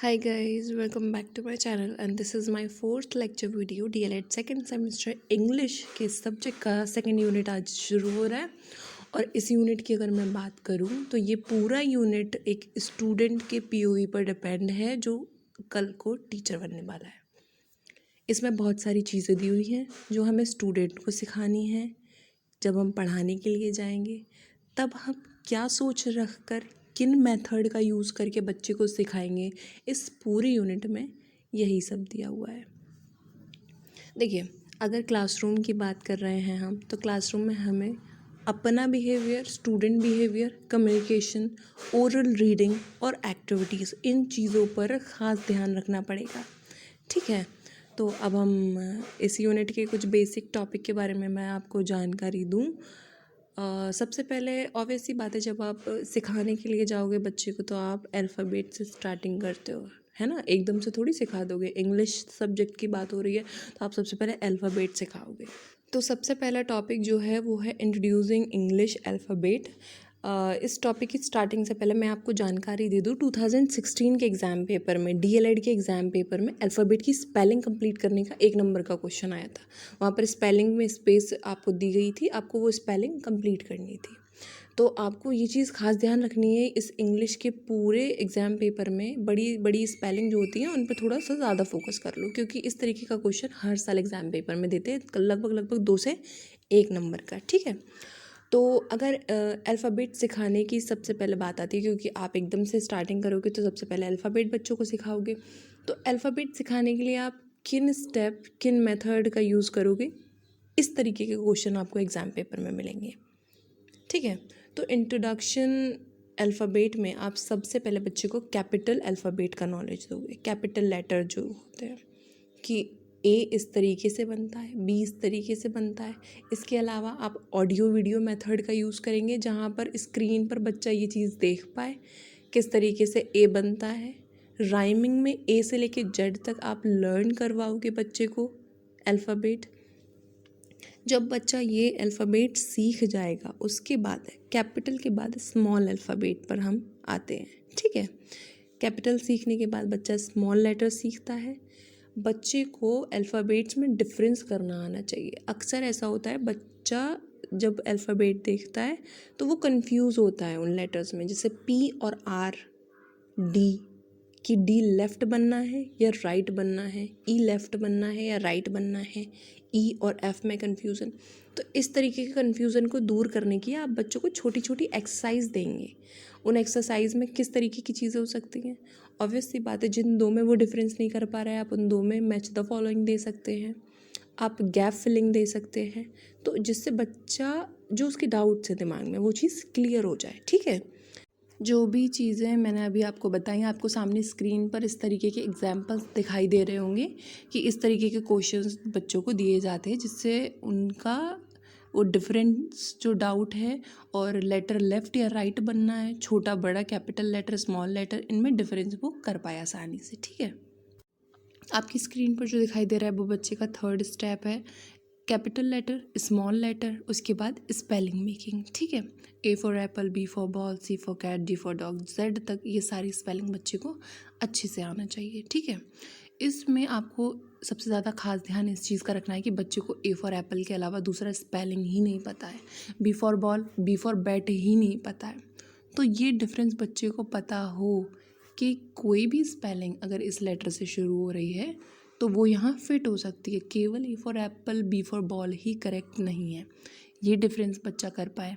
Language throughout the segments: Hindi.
Hi guys, welcome back to my channel and this is my fourth lecture video DLED second semester English के सब्जेक्ट का सेकंड यूनिट आज शुरू हो रहा है। और इस यूनिट की अगर मैं बात करूँ तो ये पूरा यूनिट एक स्टूडेंट के POV पर डिपेंड है जो कल को टीचर बनने वाला है। इसमें बहुत सारी चीज़ें दी हुई हैं जो हमें स्टूडेंट को सिखानी है। जब हम पढ़ाने के लिए जाएंगे तब हम क्या सोच रख कर किन मेथड का यूज़ करके बच्चे को सिखाएंगे, इस पूरे यूनिट में यही सब दिया हुआ है। देखिए, अगर क्लासरूम की बात कर रहे हैं हम तो क्लासरूम में हमें अपना behaviour, student behaviour, communication, oral reading और एक्टिविटीज़, इन चीज़ों पर ख़ास ध्यान रखना पड़ेगा। ठीक है, तो अब हम इस यूनिट के कुछ बेसिक टॉपिक के बारे में मैं आपको जानकारी दूँ। सबसे पहले ऑब्वियस सी बात है, जब आप सिखाने के लिए जाओगे बच्चे को तो आप अल्फ़ाबेट से स्टार्टिंग करते हो, है ना। एकदम से थोड़ी सिखा दोगे। इंग्लिश सब्जेक्ट की बात हो रही है तो आप सबसे पहले अल्फ़ाबेट सिखाओगे। तो सबसे पहला टॉपिक जो है वो है इंट्रोड्यूसिंग इंग्लिश अल्फ़ाबेट। इस टॉपिक की स्टार्टिंग से पहले मैं आपको जानकारी दे दूँ। 2016 के एग्ज़ाम पेपर में, DLED के एग्ज़ाम पेपर में अल्फ़ाबेट की स्पेलिंग कंप्लीट करने का 1 नंबर का क्वेश्चन आया था। वहाँ पर स्पेलिंग में स्पेस आपको दी गई थी, आपको वो स्पेलिंग कंप्लीट करनी थी। तो आपको ये चीज़ खास ध्यान रखनी है, इस इंग्लिश के पूरे एग्ज़ाम पेपर में बड़ी बड़ी स्पेलिंग जो होती हैं उन पर थोड़ा सा ज़्यादा फोकस कर लो, क्योंकि इस तरीके का क्वेश्चन हर साल एग्ज़ाम पेपर में देते हैं, लगभग 2 से 1 नंबर का। ठीक है, तो अगर अल्फ़ाबेट सिखाने की सबसे पहले बात आती है, क्योंकि आप एकदम से स्टार्टिंग करोगे तो सबसे पहले अल्फ़ाबेट बच्चों को सिखाओगे। तो अल्फ़ाबेट सिखाने के लिए आप किन स्टेप, किन मेथड का यूज़ करोगे, इस तरीके के क्वेश्चन आपको एग्ज़ाम पेपर में मिलेंगे। ठीक है, तो इंट्रोडक्शन अल्फ़ाबेट में आप सबसे पहले बच्चे को कैपिटल अल्फ़ाबेट का नॉलेज दोगे। कैपिटल लेटर जो होते हैं कि A इस तरीके से बनता है, B इस तरीके से बनता है। इसके अलावा आप ऑडियो वीडियो मेथड का यूज़ करेंगे, जहाँ पर स्क्रीन पर बच्चा ये चीज़ देख पाए किस तरीके से A बनता है। राइमिंग में A से लेके Z तक आप लर्न करवाओगे बच्चे को अल्फ़ाबेट। जब बच्चा ये अल्फ़ाबेट सीख जाएगा उसके बाद कैपिटल के बाद स्मॉल अल्फ़ाबेट पर हम आते हैं। ठीक है, कैपिटल सीखने के बाद बच्चा स्मॉल लेटर सीखता है। बच्चे को अल्फ़ाबेट्स में डिफरेंस करना आना चाहिए। अक्सर ऐसा होता है, बच्चा जब अल्फ़ाबेट देखता है तो वो कंफ्यूज होता है उन लेटर्स में, जैसे P और R, D, कि डी लेफ़्ट बनना है या राइट बनना है, ई लेफ़्ट बनना है या राइट बनना है, ई और एफ़ में कन्फ्यूज़न। तो इस तरीके के कन्फ्यूज़न को दूर करने की आप बच्चों को छोटी छोटी एक्सरसाइज देंगे। उन एक्सरसाइज में किस तरीके की चीज़ें हो सकती हैं, ऑब्वियस सी बात है, जिन दो में वो डिफरेंस नहीं कर पा रहा है आप उन दो में मैच द फॉलोइंग दे सकते हैं, आप गैप फिलिंग दे सकते हैं, तो जिससे बच्चा जो उसके डाउट्स है दिमाग में वो चीज़ क्लियर हो जाए। ठीक है, जो भी चीज़ें मैंने अभी आपको बताई, आपको सामने स्क्रीन पर इस तरीके के एग्जाम्पल्स दिखाई दे रहे होंगे कि इस तरीके के क्वेश्चंस बच्चों को दिए जाते हैं, जिससे उनका वो डिफरेंस जो डाउट है और लेटर लेफ़्ट या राइट बनना है, छोटा बड़ा, कैपिटल लेटर स्मॉल लेटर, इनमें डिफरेंस वो कर पाए आसानी से। ठीक है, आपकी स्क्रीन पर जो दिखाई दे रहा है वो बच्चे का थर्ड स्टेप है, कैपिटल लेटर, स्मॉल लेटर, उसके बाद स्पेलिंग मेकिंग। ठीक है, A for apple, B for ball, C for cat, D for dog, Z तक ये सारी स्पेलिंग बच्चे को अच्छे से आना चाहिए। ठीक है, इसमें आपको सबसे ज़्यादा खास ध्यान इस चीज़ का रखना है कि बच्चे को A फॉर एप्पल के अलावा दूसरा स्पेलिंग ही नहीं पता है, B for ball, B for bat ही नहीं पता है। तो ये डिफरेंस बच्चे को पता हो कि कोई भी स्पेलिंग अगर इस लेटर से शुरू हो रही है तो वो यहाँ फिट हो सकती है, केवल A for apple, B for ball he correct नहीं है। ये डिफरेंस बच्चा कर पाए।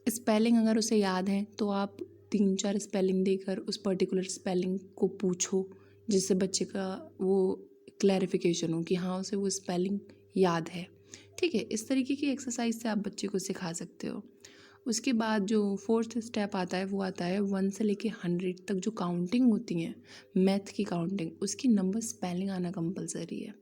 स्पेलिंग अगर उसे याद है तो आप 3-4 स्पेलिंग देकर उस पर्टिकुलर स्पेलिंग को पूछो, जिससे बच्चे का वो क्लैरिफिकेशन हो कि हाँ उसे वो स्पेलिंग याद है। ठीक है, इस तरीके की एक्सरसाइज से आप बच्चे को सिखा सकते हो। उसके बाद जो फोर्थ स्टेप आता है वो आता है 1 से लेके 100 तक जो काउंटिंग होती हैं, मैथ की काउंटिंग, उसकी नंबर स्पेलिंग आना कंपलसरी है।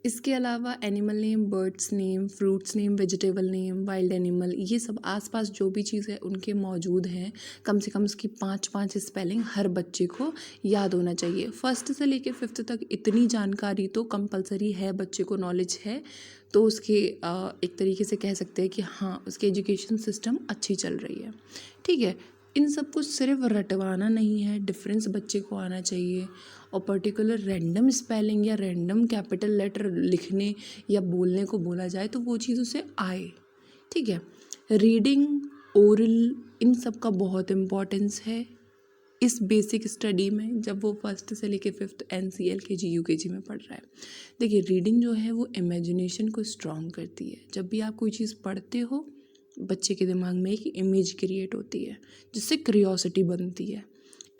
इसके अलावा animal name, birds name, fruits name, vegetable name, wild animal, ये सब आसपास जो भी चीज़ें उनके मौजूद हैं, कम से कम उसकी 5-5 स्पेलिंग हर बच्चे को याद होना चाहिए। फर्स्ट से लेके 5th तक इतनी जानकारी तो कंपलसरी है, बच्चे को नॉलेज है, तो उसके एक तरीके से कह सकते हैं कि हाँ उसकी एजुकेशन सिस्टम अच्छी चल रही है। ठीक है, इन सब को सिर्फ रटवाना नहीं है, डिफरेंस बच्चे को आना चाहिए। और पर्टिकुलर रैंडम स्पेलिंग या रैंडम कैपिटल लेटर लिखने या बोलने को बोला जाए तो वो चीज़ उसे आए, ठीक है। रीडिंग, ओरल, इन सब का बहुत इम्पोर्टेंस है इस बेसिक स्टडी में, जब वो फर्स्ट से लेके फिफ्थ NC LKG UKG में पढ़ रहा है। देखिए, रीडिंग जो है वो इमेजिनेशन को स्ट्रॉन्ग करती है। जब भी आप कोई चीज़ पढ़ते हो, बच्चे के दिमाग में एक इमेज क्रिएट होती है जिससे क्यूरियोसिटी बनती है।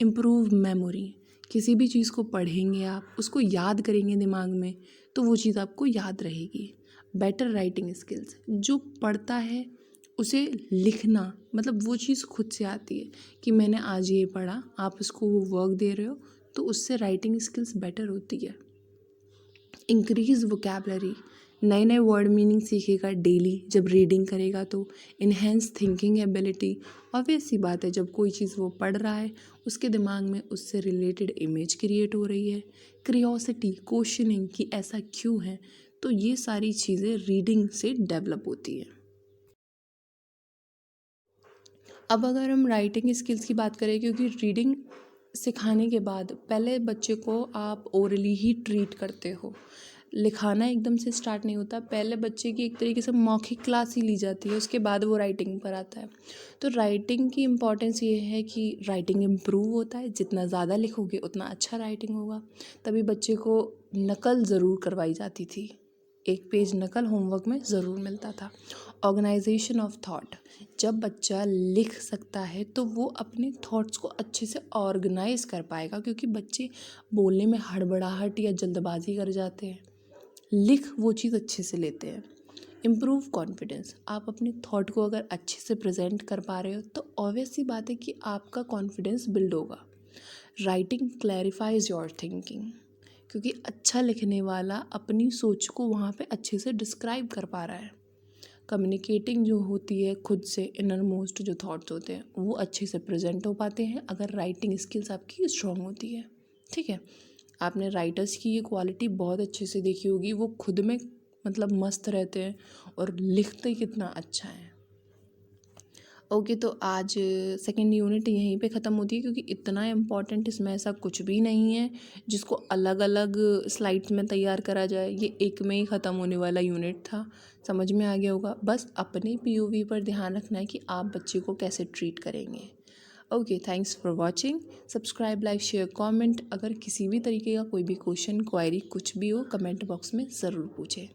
इम्प्रूव मेमोरी, किसी भी चीज़ को पढ़ेंगे आप, उसको याद करेंगे दिमाग में, तो वो चीज़ आपको याद रहेगी। बेटर राइटिंग स्किल्स, जो पढ़ता है उसे लिखना, मतलब वो चीज़ खुद से आती है कि मैंने आज ये पढ़ा, आप उसको वो वर्क दे रहे हो तो उससे राइटिंग स्किल्स बेटर होती है। इंक्रीज वोकेबलरी, नए नए वर्ड मीनिंग सीखेगा डेली जब रीडिंग करेगा तो। इन्हेंस थिंकिंग एबिलिटी, ऑब्वियस सी बात है जब कोई चीज़ वो पढ़ रहा है उसके दिमाग में उससे रिलेटेड इमेज क्रिएट हो रही है। क्रियोसिटी, क्वेश्चनिंग कि ऐसा क्यों है, तो ये सारी चीज़ें रीडिंग से डेवलप होती है। अब अगर हम राइटिंग स्किल्स की बात करें, क्योंकि रीडिंग सिखाने के बाद पहले बच्चे को आप ओरली ही ट्रीट करते हो, लिखाना एकदम से स्टार्ट नहीं होता। पहले बच्चे की एक तरीके से मौखिक क्लास ही ली जाती है, उसके बाद वो राइटिंग पर आता है। तो राइटिंग की इम्पॉर्टेंस ये है कि राइटिंग इम्प्रूव होता है, जितना ज़्यादा लिखोगे उतना अच्छा राइटिंग होगा। तभी बच्चे को नकल ज़रूर करवाई जाती थी, एक पेज नकल होमवर्क में ज़रूर मिलता था। ऑर्गेनाइजेशन ऑफ थॉट, जब बच्चा लिख सकता है तो वो अपने थॉट्स को अच्छे से ऑर्गेनाइज कर पाएगा, क्योंकि बच्चे बोलने में हड़बड़ाहट या जल्दबाजी कर जाते हैं, लिख वो चीज़ अच्छे से लेते हैं। इम्प्रूव कॉन्फिडेंस, आप अपने थॉट को अगर अच्छे से प्रेजेंट कर पा रहे हो तो ऑब्वियस सी बात है कि आपका कॉन्फिडेंस बिल्ड होगा। राइटिंग क्लैरिफाइज योर थिंकिंग, क्योंकि अच्छा लिखने वाला अपनी सोच को वहाँ पे अच्छे से डिस्क्राइब कर पा रहा है। कम्युनिकेटिंग जो होती है खुद से, इनर मोस्ट जो थॉट्स होते हैं वो अच्छे से प्रेजेंट हो पाते हैं अगर राइटिंग स्किल्स आपकी स्ट्रॉन्ग होती है, ठीक है। आपने राइटर्स की ये क्वालिटी बहुत अच्छे से देखी होगी, वो खुद में मतलब मस्त रहते हैं और लिखते कितना अच्छा है। ओके, तो आज सेकेंड यूनिट यहीं पे ख़त्म होती है, क्योंकि इतना इम्पॉर्टेंट इसमें ऐसा कुछ भी नहीं है जिसको अलग अलग स्लाइड्स में तैयार करा जाए। ये एक में ही ख़त्म होने वाला यूनिट था, समझ में आ गया होगा। बस अपने POV पर ध्यान रखना है कि आप बच्चे को कैसे ट्रीट करेंगे। Okay, thanks for watching. Subscribe, like, share, comment. अगर किसी भी तरीके का कोई भी क्वेश्चन, क्वायरी कुछ भी हो, कमेंट बॉक्स में ज़रूर पूछें।